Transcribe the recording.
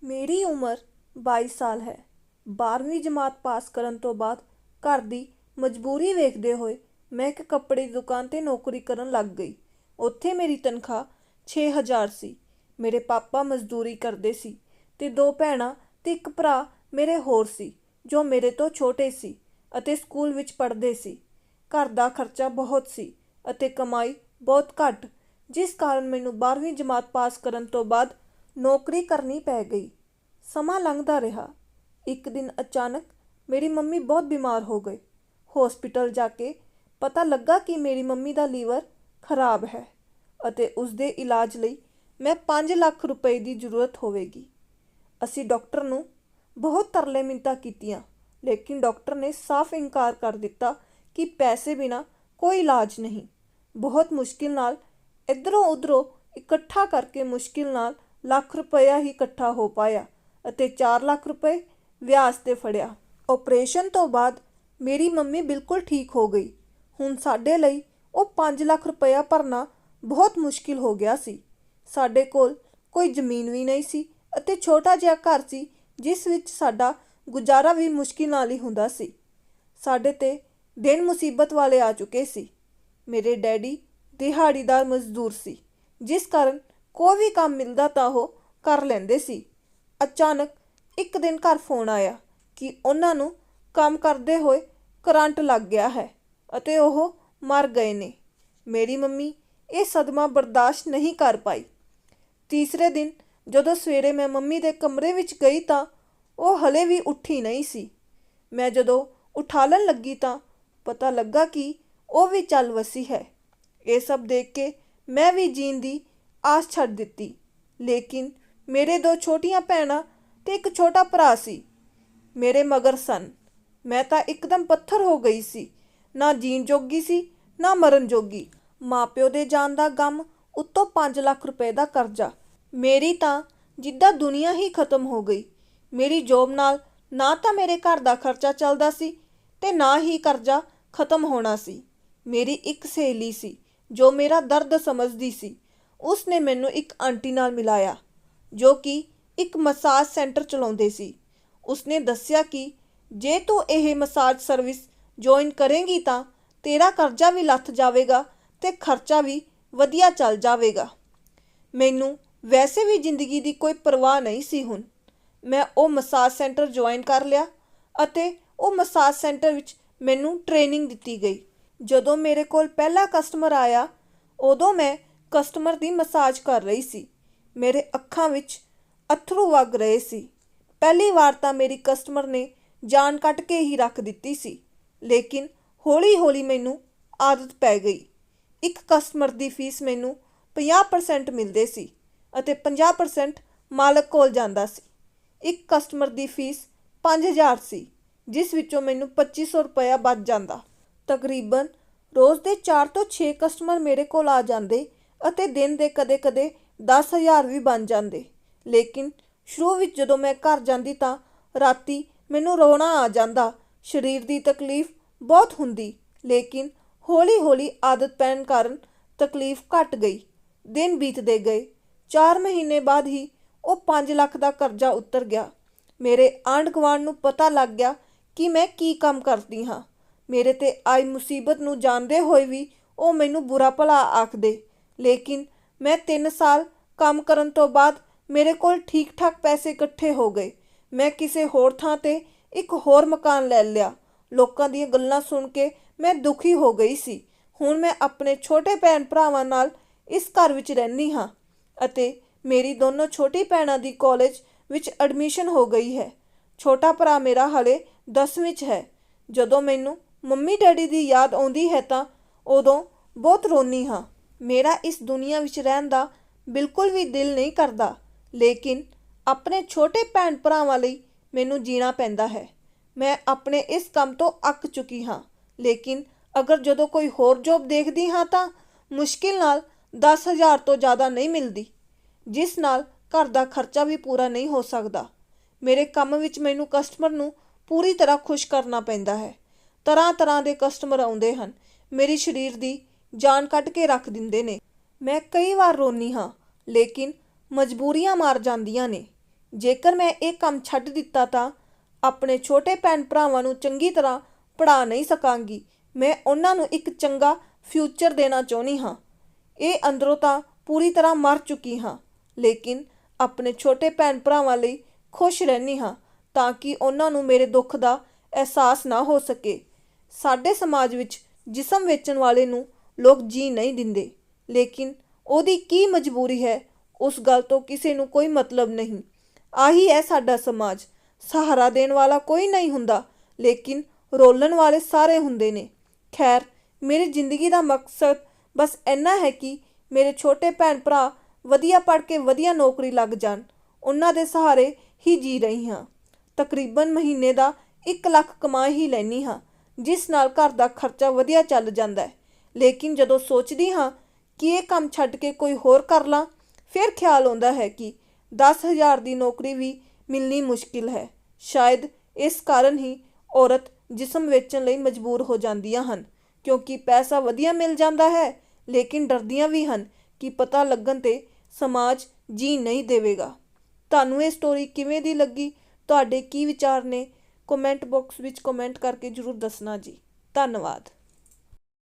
ਮੇਰੀ ਉਮਰ 22 ਸਾਲ ਹੈ। 12ਵੀਂ ਜਮਾਤ ਪਾਸ ਕਰਨ ਤੋਂ ਬਾਅਦ ਘਰ ਦੀ ਮਜਬੂਰੀ ਵੇਖਦੇ ਹੋਏ ਮੈਂ ਇੱਕ ਕੱਪੜੇ ਦੀ ਦੁਕਾਨ 'ਤੇ ਨੌਕਰੀ ਕਰਨ ਲੱਗ ਗਈ। ਉੱਥੇ ਮੇਰੀ ਤਨਖਾਹ 6000 ਸੀ। ਮੇਰੇ ਪਾਪਾ ਮਜ਼ਦੂਰੀ ਕਰਦੇ ਸੀ ਅਤੇ 2 ਭੈਣਾਂ ਅਤੇ ਇੱਕ ਭਰਾ ਮੇਰੇ ਹੋਰ ਸੀ ਜੋ ਮੇਰੇ ਤੋਂ ਛੋਟੇ ਸੀ ਅਤੇ ਸਕੂਲ ਵਿੱਚ ਪੜ੍ਹਦੇ ਸੀ। ਘਰ ਦਾ ਖਰਚਾ ਬਹੁਤ ਸੀ ਅਤੇ ਕਮਾਈ ਬਹੁਤ ਘੱਟ, ਜਿਸ ਕਾਰਨ ਮੈਨੂੰ 12ਵੀਂ ਜਮਾਤ ਪਾਸ ਕਰਨ ਤੋਂ ਬਾਅਦ ਨੌਕਰੀ ਕਰਨੀ ਪੈ ਗਈ। ਸਮਾਂ ਲੰਘਦਾ ਰਿਹਾ। ਇੱਕ ਦਿਨ ਅਚਾਨਕ ਮੇਰੀ ਮੰਮੀ ਬਹੁਤ ਬਿਮਾਰ ਹੋ ਗਏ। ਹੌਸਪੀਟਲ ਜਾ ਕੇ ਪਤਾ ਲੱਗਾ ਕਿ ਮੇਰੀ ਮੰਮੀ ਦਾ ਲੀਵਰ ਖਰਾਬ ਹੈ ਅਤੇ ਉਸ ਦੇ ਇਲਾਜ ਲਈ ਮੈਂ 5 ਲੱਖ ਰੁਪਏ ਦੀ ਜ਼ਰੂਰਤ ਹੋਵੇਗੀ। ਅਸੀਂ ਡਾਕਟਰ ਨੂੰ ਬਹੁਤ ਤਰਲੇ ਮਿੰਨਤਾਂ ਕੀਤੀਆਂ, ਲੇਕਿਨ ਡਾਕਟਰ ਨੇ ਸਾਫ਼ ਇਨਕਾਰ ਕਰ ਦਿੱਤਾ ਕਿ ਪੈਸੇ ਬਿਨਾਂ ਕੋਈ ਇਲਾਜ ਨਹੀਂ। ਬਹੁਤ ਮੁਸ਼ਕਿਲ ਨਾਲ ਇੱਧਰੋਂ ਉੱਧਰੋਂ ਇਕੱਠਾ ਕਰਕੇ ਮੁਸ਼ਕਿਲ ਨਾਲ ਲੱਖ ਰੁਪਇਆ ਹੀ ਇਕੱਠਾ ਹੋ ਪਾਇਆ ਅਤੇ 4 ਲੱਖ ਰੁਪਏ ਵਿਆਜ 'ਤੇ ਫੜਿਆ। ਆਪਰੇਸ਼ਨ ਤੋਂ ਬਾਅਦ ਮੇਰੀ ਮੰਮੀ ਬਿਲਕੁਲ ਠੀਕ ਹੋ ਗਈ। ਹੁਣ ਸਾਡੇ ਲਈ ਉਹ 5 ਲੱਖ ਰੁਪਇਆ ਭਰਨਾ ਬਹੁਤ ਮੁਸ਼ਕਿਲ ਹੋ ਗਿਆ ਸੀ। ਸਾਡੇ ਕੋਲ ਕੋਈ ਜ਼ਮੀਨ ਵੀ ਨਹੀਂ ਸੀ ਅਤੇ ਛੋਟਾ ਜਿਹਾ ਘਰ ਸੀ ਜਿਸ ਵਿੱਚ ਸਾਡਾ ਗੁਜ਼ਾਰਾ ਵੀ ਮੁਸ਼ਕਿਲ ਨਾਲ ਹੀ ਹੁੰਦਾ ਸੀ। ਸਾਡੇ 'ਤੇ ਦਿਨ ਮੁਸੀਬਤ ਵਾਲੇ ਆ ਚੁੱਕੇ ਸੀ। ਮੇਰੇ ਡੈਡੀ ਦਿਹਾੜੀਦਾਰ ਮਜ਼ਦੂਰ ਸੀ, ਜਿਸ ਕਾਰਨ ਕੋਈ ਵੀ ਕੰਮ ਮਿਲਦਾ ਤਾਂ ਉਹ ਕਰ ਲੈਂਦੇ ਸੀ। ਅਚਾਨਕ ਇੱਕ ਦਿਨ ਘਰ ਫੋਨ ਆਇਆ ਕਿ ਉਹਨਾਂ ਨੂੰ ਕੰਮ ਕਰਦੇ ਹੋਏ ਕਰੰਟ ਲੱਗ ਗਿਆ ਹੈ ਅਤੇ ਉਹ ਮਰ ਗਏ ਨੇ। ਮੇਰੀ ਮੰਮੀ ਇਹ ਸਦਮਾ ਬਰਦਾਸ਼ਤ ਨਹੀਂ ਕਰ ਪਾਈ। ਤੀਸਰੇ ਦਿਨ ਜਦੋਂ ਸਵੇਰੇ ਮੈਂ ਮੰਮੀ ਦੇ ਕਮਰੇ ਵਿੱਚ ਗਈ ਤਾਂ ਉਹ ਹਲੇ ਵੀ ਉੱਠੀ ਨਹੀਂ ਸੀ। ਮੈਂ ਜਦੋਂ ਉਠਾਲਣ ਲੱਗੀ ਤਾਂ ਪਤਾ ਲੱਗਾ ਕਿ ਉਹ ਵੀ ਚੱਲ ਵਸੀ ਹੈ। ਇਹ ਸਭ ਦੇਖ ਕੇ ਮੈਂ ਵੀ ਜੀਣ ਦੀ ਆਸ ਛੱਡ ਦਿੱਤੀ। ਲੇਕਿਨ ਮੇਰੇ 2 ਛੋਟੀਆਂ ਭੈਣਾਂ ਤੇ ਇੱਕ ਛੋਟਾ ਭਰਾ ਸੀ, ਮੇਰੇ ਮਗਰ ਸਨ। ਮੈਂ ਤਾਂ ਇੱਕਦਮ ਪੱਥਰ ਹੋ ਗਈ ਸੀ, ਨਾ ਜੀਣ ਜੋਗੀ ਸੀ ਨਾ ਮਰਨ ਜੋਗੀ। ਮਾਪਿਓ ਦੇ ਜਾਣ ਦਾ ਗਮ, ਉੱਤੋਂ 5 ਲੱਖ ਰੁਪਏ ਦਾ ਕਰਜ਼ਾ। ਮੇਰੀ ਤਾਂ ਜਿੱਦਾਂ ਦੁਨੀਆ ਹੀ ਖਤਮ ਹੋ ਗਈ। ਮੇਰੀ ਜੋਬ ਨਾਲ ਨਾ ਤਾਂ ਮੇਰੇ ਘਰ ਦਾ ਖਰਚਾ ਚੱਲਦਾ ਸੀ ਤੇ ਨਾ ਹੀ ਕਰਜ਼ਾ ਖਤਮ ਹੋਣਾ ਸੀ। ਮੇਰੀ ਇੱਕ ਸਹੇਲੀ ਸੀ ਜੋ ਮੇਰਾ ਦਰਦ ਸਮਝਦੀ ਸੀ। ਉਸ ਨੇ ਮੈਨੂੰ ਇੱਕ ਆਂਟੀ ਨਾਲ ਮਿਲਾਇਆ ਜੋ ਕਿ ਇੱਕ ਮਸਾਜ ਸੈਂਟਰ ਚਲਾਉਂਦੇ ਸੀ। ਉਸਨੇ ਦੱਸਿਆ ਕਿ ਜੇ ਤੂੰ ਇਹ ਮਸਾਜ ਸਰਵਿਸ ਜੁਆਇਨ ਕਰੇਂਗੀ ਤਾਂ ਤੇਰਾ ਕਰਜ਼ਾ ਵੀ ਲੱਥ ਜਾਵੇਗਾ ਤੇ ਖਰਚਾ ਵੀ ਵਧੀਆ ਚੱਲ ਜਾਵੇਗਾ। ਮੈਨੂੰ ਵੈਸੇ ਵੀ ਜ਼ਿੰਦਗੀ ਦੀ ਕੋਈ ਪਰਵਾਹ ਨਹੀਂ ਸੀ। ਹੁਣ ਮੈਂ ਉਹ ਮਸਾਜ ਸੈਂਟਰ ਜੁਆਇਨ ਕਰ ਲਿਆ ਅਤੇ ਉਹ ਮਸਾਜ ਸੈਂਟਰ ਵਿੱਚ ਮੈਨੂੰ ਟ੍ਰੇਨਿੰਗ ਦਿੱਤੀ ਗਈ। ਜਦੋਂ ਮੇਰੇ ਕੋਲ ਪਹਿਲਾ ਕਸਟਮਰ ਆਇਆ ਉਦੋਂ ਮੈਂ ਕਸਟਮਰ ਦੀ ਮਸਾਜ ਕਰ ਰਹੀ ਸੀ। ਮੇਰੇ ਅੱਖਾਂ ਵਿੱਚ ਅੱਥਰੂ ਵਗ ਰਹੇ ਸੀ। ਪਹਿਲੀ ਵਾਰ ਤਾਂ ਮੇਰੀ ਕਸਟਮਰ ਨੇ ਜਾਨ ਕੱਟ ਕੇ ਹੀ ਰੱਖ ਦਿੱਤੀ ਸੀ, ਲੇਕਿਨ ਹੌਲੀ ਹੌਲੀ ਮੈਨੂੰ ਆਦਤ ਪੈ ਗਈ। ਇੱਕ ਕਸਟਮਰ ਦੀ ਫੀਸ ਮੈਨੂੰ 50% ਮਿਲਦੇ ਸੀ ਅਤੇ 50% ਮਾਲਕ ਕੋਲ ਜਾਂਦਾ ਸੀ। ਇੱਕ ਕਸਟਮਰ ਦੀ ਫੀਸ 5000 ਸੀ, ਜਿਸ ਵਿੱਚੋਂ ਮੈਨੂੰ 2500 ਰੁਪਇਆ ਬਚ ਜਾਂਦਾ। ਤਕਰੀਬਨ ਰੋਜ਼ ਦੇ 4 ਤੋਂ 6 ਕਸਟਮਰ ਮੇਰੇ ਕੋਲ ਆ ਜਾਂਦੇ ਅਤੇ ਦਿਨ ਦੇ ਕਦੇ-ਕਦੇ 10,000 ਵੀ ਬਣ ਜਾਂਦੇ। ਲੇਕਿਨ ਸ਼ੁਰੂ ਵਿੱਚ ਜਦੋਂ ਮੈਂ ਘਰ ਜਾਂਦੀ ਤਾਂ ਰਾਤੀ ਮੈਨੂੰ ਰੋਣਾ ਆ ਜਾਂਦਾ। ਸਰੀਰ ਦੀ ਤਕਲੀਫ ਬਹੁਤ ਹੁੰਦੀ, ਲੇਕਿਨ ਹੌਲੀ-ਹੌਲੀ ਆਦਤ ਪੈਣ ਕਾਰਨ ਤਕਲੀਫ ਘਟ ਗਈ। ਦਿਨ ਬੀਤਦੇ ਗਏ। 4 ਮਹੀਨੇ ਬਾਅਦ ਹੀ ਉਹ 5 ਲੱਖ ਦਾ ਕਰਜ਼ਾ ਉਤਰ ਗਿਆ। ਮੇਰੇ ਆਂਢ ਗੁਆਂਢ ਨੂੰ ਪਤਾ ਲੱਗ ਗਿਆ ਕਿ ਮੈਂ ਕੀ ਕੰਮ ਕਰਦੀ ਹਾਂ। ਮੇਰੇ 'ਤੇ ਆਈ ਮੁਸੀਬਤ ਨੂੰ ਜਾਣਦੇ ਹੋਏ ਵੀ ਉਹ ਮੈਨੂੰ ਬੁਰਾ ਭਲਾ ਆਖਦੇ। ਲੇਕਿਨ ਮੈਂ 3 ਸਾਲ ਕੰਮ ਕਰਨ ਤੋਂ ਬਾਅਦ ਮੇਰੇ ਕੋਲ ਠੀਕ ਠਾਕ ਪੈਸੇ ਇਕੱਠੇ ਹੋ ਗਏ। ਮੈਂ ਕਿਸੇ ਹੋਰ ਥਾਂ 'ਤੇ ਇੱਕ ਹੋਰ ਮਕਾਨ ਲੈ ਲਿਆ। ਲੋਕਾਂ ਦੀਆਂ ਗੱਲਾਂ ਸੁਣ ਕੇ ਮੈਂ ਦੁਖੀ ਹੋ ਗਈ ਸੀ। ਹੁਣ ਮੈਂ ਆਪਣੇ ਛੋਟੇ ਭੈਣ ਭਰਾਵਾਂ ਨਾਲ ਇਸ ਘਰ ਵਿੱਚ ਰਹਿੰਦੀ ਹਾਂ ਅਤੇ ਮੇਰੀ ਦੋਨੋਂ ਛੋਟੀ ਭੈਣਾਂ ਦੀ ਕਾਲਜ ਵਿੱਚ ਐਡਮਿਸ਼ਨ ਹੋ ਗਈ ਹੈ। ਛੋਟਾ ਭਰਾ ਮੇਰਾ ਹਾਲੇ 10ਵੀਂ 'ਚ ਹੈ। ਜਦੋਂ ਮੈਨੂੰ ਮੰਮੀ ਡੈਡੀ ਦੀ ਯਾਦ ਆਉਂਦੀ ਹੈ ਤਾਂ ਉਦੋਂ ਬਹੁਤ ਰੋਂਦੀ ਹਾਂ। ਮੇਰਾ ਇਸ ਦੁਨੀਆ ਵਿੱਚ ਰਹਿਣ ਦਾ ਬਿਲਕੁਲ ਵੀ ਦਿਲ ਨਹੀਂ ਕਰਦਾ, ਲੇਕਿਨ ਆਪਣੇ ਛੋਟੇ ਭੈਣ ਭਰਾਵਾਂ ਲਈ ਮੈਨੂੰ ਜੀਣਾ ਪੈਂਦਾ ਹੈ। ਮੈਂ ਆਪਣੇ ਇਸ ਕੰਮ ਤੋਂ ਅੱਕ ਚੁੱਕੀ ਹਾਂ, ਲੇਕਿਨ ਅਗਰ ਜਦੋਂ ਕੋਈ ਹੋਰ ਜੋਬ ਦੇਖਦੀ ਹਾਂ ਤਾਂ ਮੁਸ਼ਕਿਲ ਨਾਲ 10,000 ਤੋਂ ਜ਼ਿਆਦਾ ਨਹੀਂ ਮਿਲਦੀ, ਜਿਸ ਨਾਲ ਘਰ ਦਾ ਖਰਚਾ ਵੀ ਪੂਰਾ ਨਹੀਂ ਹੋ ਸਕਦਾ। ਮੇਰੇ ਕੰਮ ਵਿੱਚ ਮੈਨੂੰ ਕਸਟਮਰ ਨੂੰ ਪੂਰੀ ਤਰ੍ਹਾਂ ਖੁਸ਼ ਕਰਨਾ ਪੈਂਦਾ ਹੈ। ਤਰ੍ਹਾਂ ਤਰ੍ਹਾਂ ਦੇ ਕਸਟਮਰ ਆਉਂਦੇ ਹਨ, ਮੇਰੀ ਸਰੀਰ ਦੀ ਜਾਨ ਕੱਢ ਕੇ ਰੱਖ ਦਿੰਦੇ ਨੇ। ਮੈਂ ਕਈ ਵਾਰ ਰੋਂਦੀ ਹਾਂ, ਲੇਕਿਨ ਮਜਬੂਰੀਆਂ ਮਾਰ ਜਾਂਦੀਆਂ ਨੇ। ਜੇਕਰ ਮੈਂ ਇਹ ਕੰਮ ਛੱਡ ਦਿੱਤਾ ਤਾਂ ਆਪਣੇ ਛੋਟੇ ਭੈਣ ਭਰਾਵਾਂ ਨੂੰ ਚੰਗੀ ਤਰ੍ਹਾਂ ਪੜ੍ਹਾ ਨਹੀਂ ਸਕਾਂਗੀ। ਮੈਂ ਉਹਨਾਂ ਨੂੰ ਇੱਕ ਚੰਗਾ ਫਿਊਚਰ ਦੇਣਾ ਚਾਹੁੰਦੀ ਹਾਂ। ਇਹ ਅੰਦਰੋਂ ਤਾਂ ਪੂਰੀ ਤਰ੍ਹਾਂ ਮਰ ਚੁੱਕੀ ਹਾਂ, ਲੇਕਿਨ ਆਪਣੇ ਛੋਟੇ ਭੈਣ ਭਰਾਵਾਂ ਲਈ ਖੁਸ਼ ਰਹਿੰਦੀ ਹਾਂ ਤਾਂ ਕਿ ਉਹਨਾਂ ਨੂੰ ਮੇਰੇ ਦੁੱਖ ਦਾ ਅਹਿਸਾਸ ਨਾ ਹੋ ਸਕੇ। ਸਾਡੇ ਸਮਾਜ ਵਿੱਚ ਜਿਸਮ ਵੇਚਣ ਵਾਲੇ ਨੂੰ ਲੋਕ ਜੀ ਨਹੀਂ ਦਿੰਦੇ, ਲੇਕਿਨ ਉਹਦੀ ਕੀ ਮਜਬੂਰੀ ਹੈ, ਉਸ ਗੱਲ ਤੋਂ ਕਿਸੇ ਨੂੰ ਕੋਈ ਮਤਲਬ ਨਹੀਂ। ਆਹੀ ਹੈ ਸਾਡਾ ਸਮਾਜ। ਸਹਾਰਾ ਦੇਣ ਵਾਲਾ ਕੋਈ ਨਹੀਂ ਹੁੰਦਾ, ਲੇਕਿਨ ਰੋਲਣ ਵਾਲੇ ਸਾਰੇ ਹੁੰਦੇ ਨੇ। ਖੈਰ, ਮੇਰੀ ਜ਼ਿੰਦਗੀ ਦਾ ਮਕਸਦ ਬਸ ਇੰਨਾ ਹੈ ਕਿ ਮੇਰੇ ਛੋਟੇ ਭੈਣ ਭਰਾ ਵਧੀਆ ਪੜ੍ਹ ਕੇ ਵਧੀਆ ਨੌਕਰੀ ਲੱਗ ਜਾਣ। ਉਹਨਾਂ ਦੇ ਸਹਾਰੇ ਹੀ ਜੀ ਰਹੀ ਹਾਂ। ਤਕਰੀਬਨ ਮਹੀਨੇ ਦਾ 1 ਲੱਖ ਕਮਾ ਹੀ ਲੈਂਦੀ ਹਾਂ, ਜਿਸ ਨਾਲ ਘਰ ਦਾ ਖਰਚਾ ਵਧੀਆ ਚੱਲ ਜਾਂਦਾ ਹੈ। ਲੇਕਿਨ ਜਦੋਂ ਸੋਚਦੀ ਹਾਂ ਕਿ ਇਹ ਕੰਮ ਛੱਡ ਕੇ ਕੋਈ ਹੋਰ ਕਰ ਲਾਂ, ਫਿਰ ਖਿਆਲ ਆਉਂਦਾ ਹੈ ਕਿ 10,000 ਦੀ ਨੌਕਰੀ ਵੀ ਮਿਲਣੀ ਮੁਸ਼ਕਿਲ ਹੈ। ਸ਼ਾਇਦ ਇਸ ਕਾਰਨ ਹੀ ਔਰਤ ਜਿਸਮ ਵੇਚਣ ਲਈ ਮਜਬੂਰ ਹੋ ਜਾਂਦੀਆਂ ਹਨ, ਕਿਉਂਕਿ ਪੈਸਾ ਵਧੀਆ ਮਿਲ ਜਾਂਦਾ ਹੈ, ਲੇਕਿਨ ਡਰਦੀਆਂ ਵੀ ਹਨ ਕਿ ਪਤਾ ਲੱਗਣ 'ਤੇ ਸਮਾਜ ਜੀ ਨਹੀਂ ਦੇਵੇਗਾ। ਤੁਹਾਨੂੰ ਇਹ ਸਟੋਰੀ ਕਿਵੇਂ ਦੀ ਲੱਗੀ? ਤੁਹਾਡੇ ਕੀ ਵਿਚਾਰ ਨੇ? ਕਮੈਂਟ ਬਾਕਸ ਵਿੱਚ ਕਮੈਂਟ ਕਰਕੇ ਜ਼ਰੂਰ ਦੱਸਣਾ ਜੀ। ਧੰਨਵਾਦ।